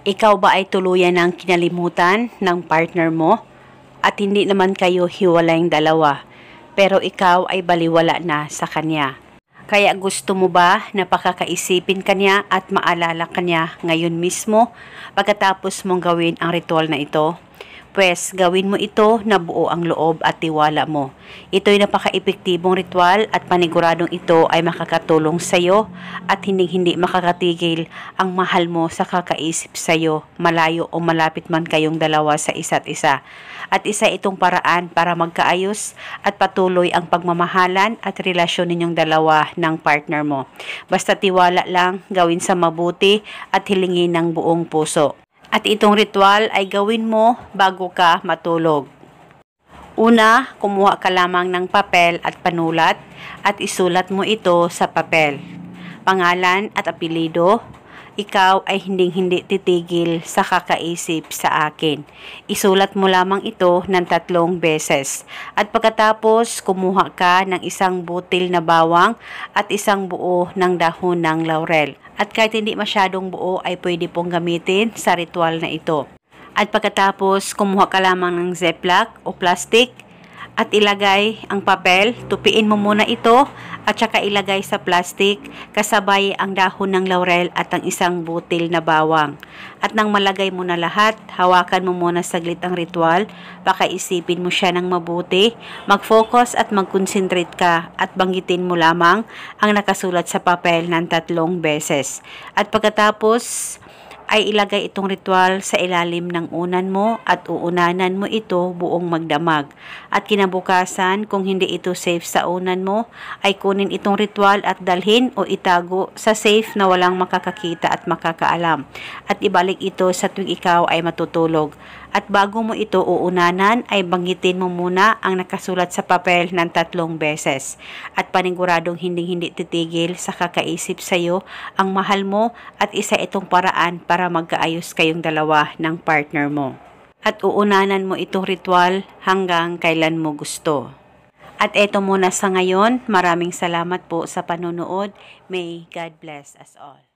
Ikaw ba ay tuluyan ng kinalimutan ng partner mo? At hindi naman kayo hiwalayang dalawa, pero ikaw ay baliwala na sa kanya. Kaya gusto mo ba na pakakaisipin kanya at maalala kanya ngayon mismo pagkatapos mong gawin ang ritual na ito? Pwes, gawin mo ito na buo ang loob at tiwala mo. Ito'y napaka-epektibong ritual at paniguradong ito ay makakatulong sa iyo at hindi makakatigil ang mahal mo sa kakaisip sa iyo, malayo o malapit man kayong dalawa sa isa't isa. At isa itong paraan para magkaayos at patuloy ang pagmamahalan at relasyon ninyong dalawa ng partner mo. Basta tiwala lang, gawin sa mabuti at hilingin ng buong puso. At itong ritual ay gawin mo bago ka matulog. Una, kumuha ka lamang ng papel at panulat at isulat mo ito sa papel. Pangalan at apelyido. Ikaw ay hindi titigil sa kakaisip sa akin. Isulat mo lamang ito ng 3 beses. At pagkatapos, kumuha ka ng isang butil na bawang at isang buo ng dahon ng laurel. At kahit hindi masyadong buo ay pwede pong gamitin sa ritual na ito. At pagkatapos, kumuha ka lamang ng ziplock o plastic at ilagay ang papel, tupiin mo muna ito at saka ilagay sa plastic kasabay ang dahon ng laurel at ang isang butil na bawang. At nang malagay mo na lahat, hawakan mo muna saglit ang ritual, pakaisipin mo siya ng mabuti, mag-focus at mag-concentrate ka at banggitin mo lamang ang nakasulat sa papel ng 3 beses. At pagkatapos ay ilagay itong ritual sa ilalim ng unan mo at uunanan mo ito buong magdamag. At kinabukasan, kung hindi ito safe sa unan mo, ay kunin itong ritual at dalhin o itago sa safe na walang makakakita at makakaalam. At ibalik ito sa tuwing ikaw ay matutulog. At bago mo ito uunanan, ay banggitin mo muna ang nakasulat sa papel ng 3 beses. At paniguradong hindi titigil sa kakaisip sa iyo ang mahal mo at isa itong paraan para magkaayos kayong dalawa ng partner mo. At uunanan mo itong ritual hanggang kailan mo gusto. At eto muna sa ngayon, maraming salamat po sa panonood. May God bless us all.